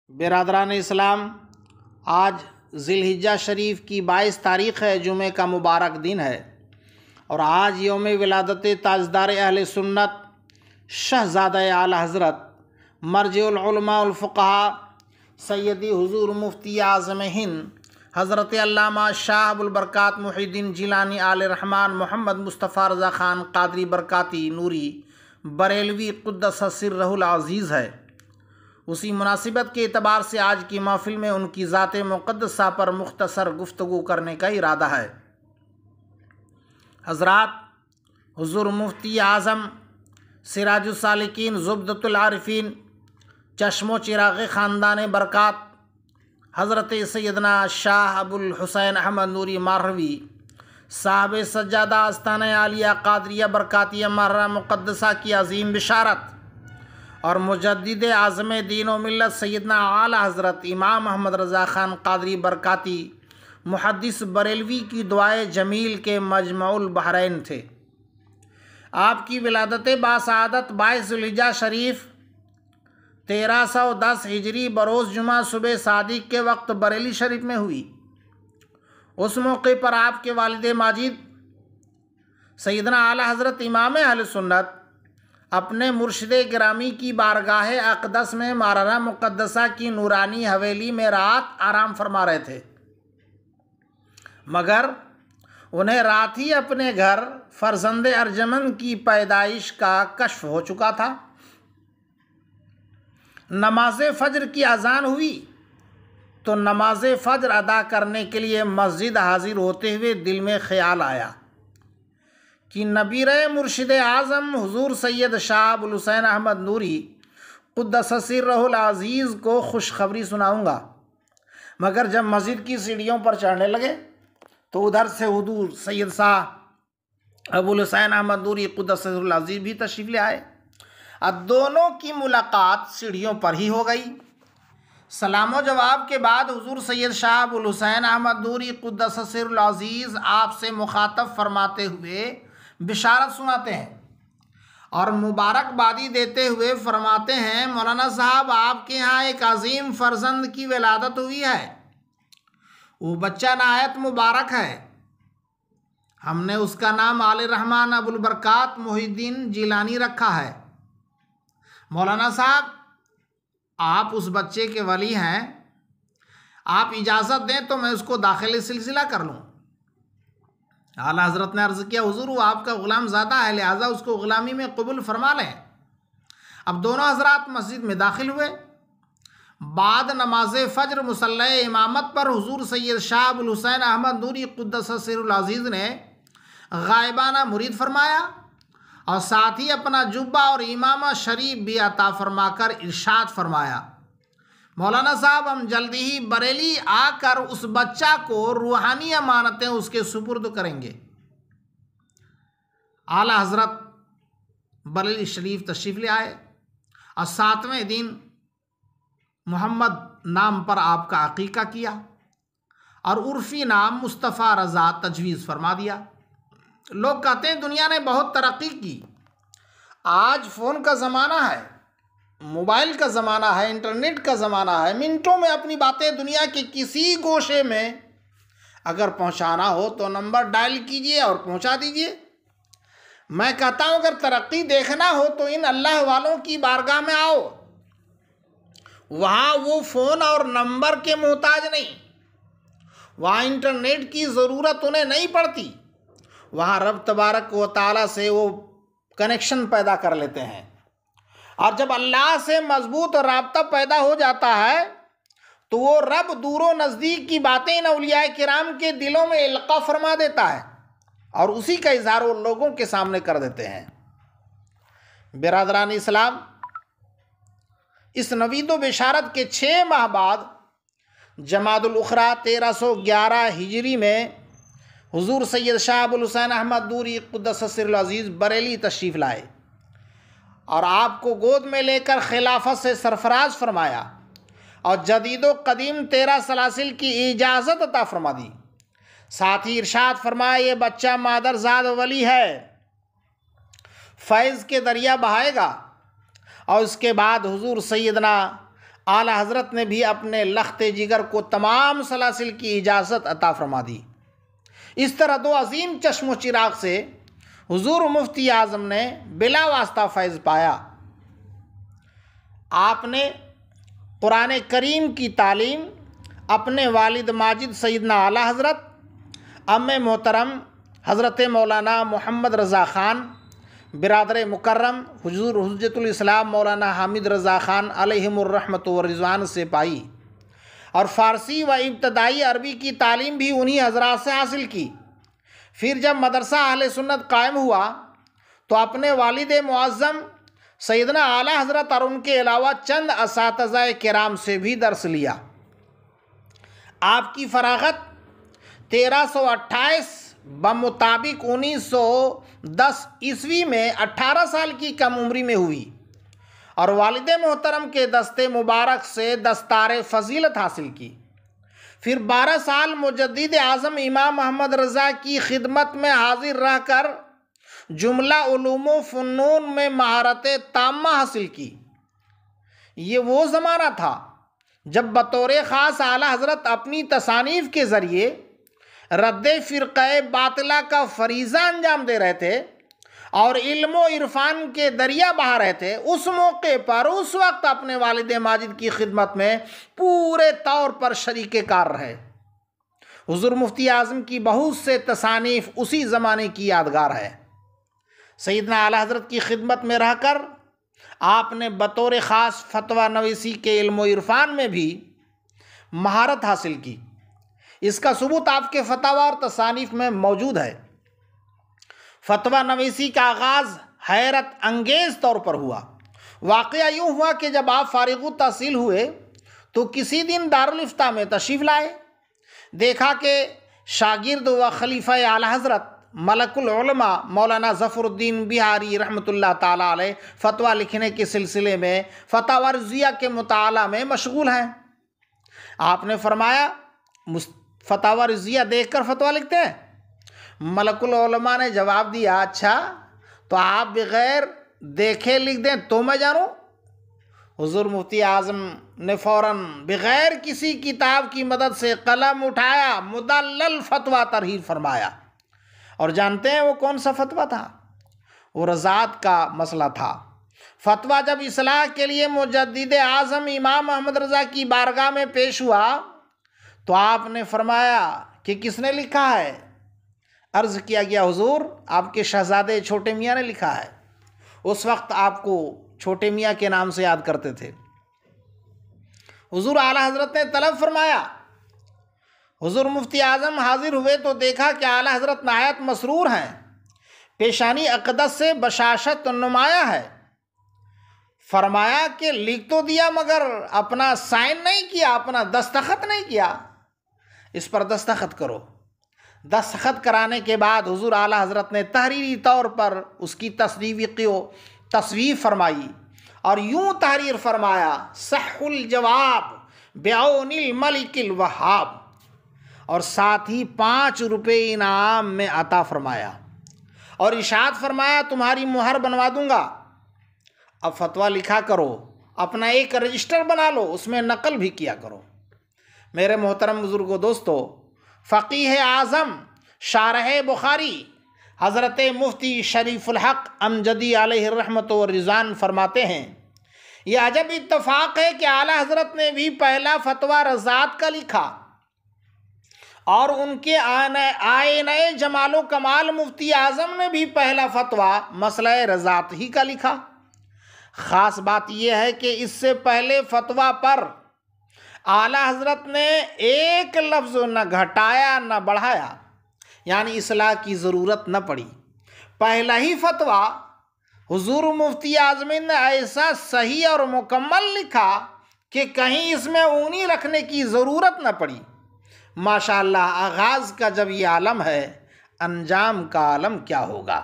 बिरादरान इस्लाम, आज ज़िलहिज्जा शरीफ की 22 तारीख़ है। जुमे का मुबारक दिन है और आज यौम विलादत ताजदार अहले सुन्नत शहज़ादा आला हज़रत मर्जिउल उलमा वल फ़ुक़हा सैयदी हुज़ूर मुफ्ती आज़म हिंद हज़रत अल्लामा शाह अबुल बरकात मुहिद्दीन जिलानी आले रहमान मोहम्मद मुस्तफ़ा रज़ा ख़ान क़ादरी बरकाती नूरी बरेलवी क़ुद्दस सिर्रहुल अज़ीज़ है। उसी मुनासिबत के एतबार से आज की महफ़िल में उनकी ज़ात मुक़द्दसा पर मुख्तसर गुफ्तगू करने का इरादा है। हज़रात, हुज़ूर मुफ्ती आज़म सिराजुस सालिकीन ज़ुब्दतुल आरिफ़ीन चश्मो चिराग़ ख़ानदान बरकात हज़रत सैयदना शाह अबुल हुसैन अहमद नूरी मारवी साहब सज्जादा आस्ताना आलिया क़ादरिया बरकातिया महर्रा मुक़द्दसा की अज़ीम बिशारत और मुजद्दिद आज़म दीन व मिल्लत सैयदना आला हज़रत इमाम अहमद रज़ा ख़ान क़ादरी बरकाती मुहद्दिस बरेलवी की दुआए जमील के मजमउल बहरैन थे। आपकी विलादत बासआदत 22 ज़िलहिज्जा शरीफ 1310 हिजरी बरोज़ जुमा सुबह सादिक के वक्त बरेली शरीफ में हुई। उस मौके पर आपके वालिद माजिद सैयदना आला हज़रत इमाम अहले सुन्नत अपने मुर्शिद गिरामी की बारगाह अक़दस में माराना मुक़द्दसा की नूरानी हवेली में रात आराम फरमा रहे थे, मगर उन्हें रात ही अपने घर फ़र्ज़ंद अर्जमन की पैदाइश का कश्फ हो चुका था। नमाज फ़ज्र की अज़ान हुई तो नमाज फ़ज्र अदा करने के लिए मस्जिद हाजिर होते हुए दिल में ख़याल आया कि नबीर मुर्शिद आज़म हुज़ूर सैयद शाह अबुल हुसैन अहमद नूरी क़ुद्दस सिर्रहुल अज़ीज़ को खुशखबरी सुनाऊँगा। मगर जब मस्जिद की सीढ़ियों पर चढ़ने लगे तो उधर से हुज़ूर सैयद शाह अबुल हुसैन अहमद नूरी क़ुद्दस सिर्रहुल अज़ीज़ भी तशरीफ़ ले आए। अब दोनों की मुलाकात सीढ़ियों पर ही हो गई। सलाम जवाब के बाद हुज़ूर सैयद शाह अबुल हुसैन अहमद नूरी क़ुद्दस सिर्रहुल अज़ीज़ आपसे मुखातब फरमाते हुए बिशारत सुनाते हैं और मुबारकबादी देते हुए फरमाते हैं, मौलाना साहब, आपके यहाँ एक अजीम फ़र्जंद की विलादत हुई है। वो बच्चा नहायत मुबारक है। हमने उसका नाम आले रहमान अबुल बरकात मुहिद्दीन जिलानी रखा है। मौलाना साहब, आप उस बच्चे के वली हैं, आप इजाज़त दें तो मैं उसको दाखिल सिलसिला कर लूँ। आला हज़रत ने अर्ज़ किया, हुज़ूर वो आपका ग़ुलाम ज़्यादा है, लिहाजा उसको ग़ुलामी में कबूल फरमा लें। अब दोनों हज़रात मस्जिद में दाखिल हुए। बाद नमाज फ़ज्र मुसल्ला इमामत पर हुज़ूर सैयद शाह अबुल हुसैन अहमद नूरी क़ुद्दस सिर्रुल अज़ीज़ ने गायबाना मुरीद फरमाया और साथ ही अपना जुब्बा और इमामा शरीफ भी अता फरमाकर इरशाद फरमाया, मौलाना साहब, हम जल्दी ही बरेली आकर उस बच्चा को रूहानी अमानतें उसके सुपुर्द करेंगे। आला हज़रत बरेली शरीफ तशरीफ़ ले आए और 7वें दिन मोहम्मद नाम पर आपका अकीका किया और उर्फ़ी नाम मुस्तफ़ा रज़ा तजवीज़ फरमा दिया। लोग कहते हैं दुनिया ने बहुत तरक्की की। आज फ़ोन का ज़माना है, मोबाइल का ज़माना है, इंटरनेट का ज़माना है। मिनटों में अपनी बातें दुनिया के किसी गोशे में अगर पहुंचाना हो तो नंबर डायल कीजिए और पहुंचा दीजिए। मैं कहता हूं, अगर तरक्की देखना हो तो इन अल्लाह वालों की बारगाह में आओ। वहाँ वो फ़ोन और नंबर के मोहताज नहीं, वहाँ इंटरनेट की ज़रूरत उन्हें नहीं पड़ती। वहाँ रब तबारक व तआला से वो कनेक्शन पैदा कर लेते हैं और जब अल्लाह से मजबूत राब्ता पैदा हो जाता है तो वो रब दूरो नज़दीक की बातें इन औलियाए किराम के दिलों में इल्क़ा फरमा देता है और उसी का इज़हार वो लोगों के सामने कर देते हैं। बिरादरान इस्लाम, इस नवीदो बिशारत के 6 माह बाद जमादुल उखरा 1311 हिजरी में हुज़ूर सैयद शाह अबुल हुसैन अहमद नूरी क़ुद्दस सिर्रुल अज़ीज़ बरेली तशरीफ़ लाए और आपको गोद में लेकर खिलाफत से सरफराज फरमाया और जदीदो कदीम 13 सलासिल की इजाज़त अता फरमा दी। साथ ही इरशाद फरमाया, ये बच्चा मादरज़ाद वली है, फैज़ के दरिया बहाएगा। और उसके बाद हुज़ूर सैयदना आला हज़रत ने भी अपने लख्ते जिगर को तमाम सलासिल की इजाज़त अता फरमा दी। इस तरह दो अजीम चश्मो चिराग से हुजूर मुफ्ती आज़म ने बिला वास्ता फैज़ पाया। आपने कुरान करीम की तालीम अपने वालिद माजिद सैयदना आला हज़रत, अम्मे मोहतरम हज़रत मौलाना मोहम्मद रज़ा ख़ान, बिरादर मुकर्रम हुजूर हुज्जतुल इस्लाम मौलाना हामिद रज़ा ख़ान अलैहिमुर रहमत व रिज़वान से पाई, और फ़ारसी व इब्तदाई अरबी की तालीम भी उन्हीं हज़रात से हासिल की। फिर जब मदरसा अहले सुन्नत कायम हुआ तो अपने वालिद मुअज़्ज़म सैयदना आला हज़रत और उनके अलावा चंद असातिज़ा किराम से भी दर्स लिया। आपकी फ़राग़त 1328 बमुताबिक 1910 ईस्वी में 18 साल की कम उम्री में हुई, और वालिद मोहतरम के दस्ते मुबारक से दस्तार फ़जीलत हासिल की। फिर 12 साल मुजद्दिद आज़म इमाम मोहम्मद रज़ा की खिदमत में हाजिर रहकर जुमला उलूम व फ़ुनून में महारत ताम्मा हासिल की। ये वो ज़माना था जब बतौर ख़ास आला हज़रत अपनी तसानीफ़ के ज़रिए रद्द फ़िरक़े बातिला का फ़रीज़ा अंजाम दे रहे थे और इल्म व इरफ़ान के दरिया बहा रहे थे। उस मौके पर उस वक्त अपने वालिद माजिद की खिदमत में पूरे तौर पर शरीके कार रहे। हुज़ूर मुफ्ती आज़म की बहुत से तसानीफ़ उसी ज़माने की यादगार है। सैयदना आला हज़रत की खिदमत में रहकर आपने बतौर ख़ास फतवा नवीसी के इल्म व इरफ़ान में भी महारत हासिल की। इसका सबूत आपके फतवा और तसानीफ़ में मौजूद है। फतवा नवीसी का आगाज़ हैरत अंगेज़ तौर पर हुआ। वाक़या यूँ हुआ कि जब आप फ़ारिग़ तहसील हुए तो किसी दिन दारुल इफ्ता में तशरीफ़ लाए। देखा कि शागिर्द व खलीफ़ा आला हज़रत मलकुल उलमा मौलाना ज़फ़रुद्दीन बिहारी रहमतुल्लाह ताला अलैह फ़तवा लिखने के सिलसिले में फ़तावा रज़िया के मुताला में मशगूल हैं। आपने फरमाया, फ़तावा रज़िया देख कर फ़तवा लिखते हैं? मलकुल उलमा ने जवाब दिया, अच्छा तो आप बग़ैर देखे लिख दें तो मैं जानूँ? हुज़ूर मुफ्ती आज़म ने फ़ौरन बग़ैर किसी किताब की मदद से कलम उठाया, मुदल्लल फ़तवा तरहीर फरमाया। और जानते हैं वो कौन सा फ़तवा था? वो रज़ात का मसला था। फ़तवा जब इस्लाह के लिए मुजद्दिद आज़म इमाम मोहम्मद रज़ा की बारगाह में पेश हुआ तो आपने फरमाया कि किसने लिखा है? अर्ज़ किया गया, हुज़ूर आपके शहज़ादे छोटे मियाँ ने लिखा है। उस वक्त आपको छोटे मियाँ के नाम से याद करते थे। हुज़ूर आला हज़रत ने तलब फरमाया। हुज़ूर मुफ्ती आज़म हाजिर हुए तो देखा कि आला हज़रत नहायत मसरूर हैं, पेशानी अक़दस से बशाशत नुमाया है। फरमाया कि लिख तो दिया मगर अपना साइन नहीं किया, अपना दस्तखत नहीं किया, इस पर दस्तखत करो। दस्तखत कराने के बाद हुज़ूर आला हज़रत ने तहरीरी तौर पर उसकी तस्वीर फरमाई और यूँ तहरीर फरमाया, सहहुल जवाब बिऔनिल मलिकिल वहाब, और साथ ही 5 रुपये इनाम में अता फरमाया और इरशाद फरमाया, तुम्हारी मुहर बनवा दूंगा। अब फतवा लिखा करो, अपना एक रजिस्टर बना लो, उसमें नकल भी किया करो। मेरे मोहतरम बुजुर्गों, दोस्तों, फ़क़ीह आज़म शारह बुखारी हज़रत मुफ्ती शरीफुल हक़ अमजदी अलैहि रहमत व रिज़वान फरमाते हैं, यह अजब इत्तफ़ाक़ है कि आला हज़रत ने भी पहला फतवा रज़ात का लिखा और उनके आईने जमालो कमाल मुफ्ती आज़म ने भी पहला फतवा मसला रज़ात ही का लिखा। ख़ास बात यह है कि इससे पहले फतवा पर आला हज़रत ने एक लफ्ज़ न घटाया न बढ़ाया, यानी इस्लाह की ज़रूरत न पड़ी। पहला ही फतवा हुज़ूर मुफ्ती आज़म ने ऐसा सही और मुकम्मल लिखा कि कहीं इसमें ऊनी रखने की ज़रूरत न पड़ी। माशाअल्लाह, आगाज़ का जब ये आलम है, अंजाम का आलम क्या होगा।